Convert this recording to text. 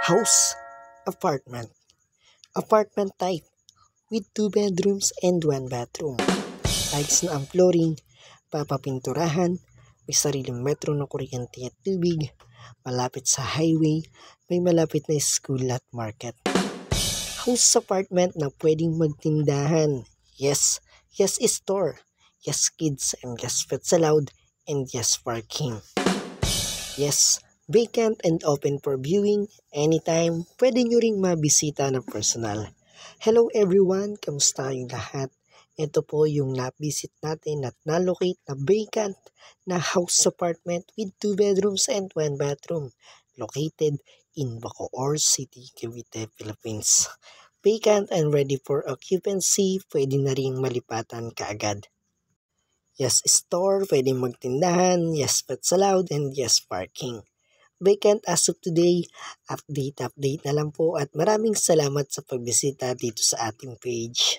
House, apartment. Apartment type with 2 bedrooms and 1 bathroom. Tiles na ang flooring, papapinturahan, may sariling metro na kuryente at tubig, malapit sa highway, may malapit na school at market. House apartment na pwedeng magtindahan. Yes, yes store. Yes kids and yes pets allowed and yes parking. Yes, vacant and open for viewing anytime. Pwede nyo ring mabisita ng personal. Hello everyone, kamusta yung lahat? Ito po yung na-visit natin at na-locate na vacant na house apartment with 2 bedrooms and 1 bathroom located in Bacoor City, Cavite, Philippines. Vacant and ready for occupancy, pwede na ring malipatan kaagad. Yes store, pwedeng magtindahan, yes pets allowed, and yes parking. Vacant as of today, update na lang po at maraming salamat sa pagbisita dito sa ating page.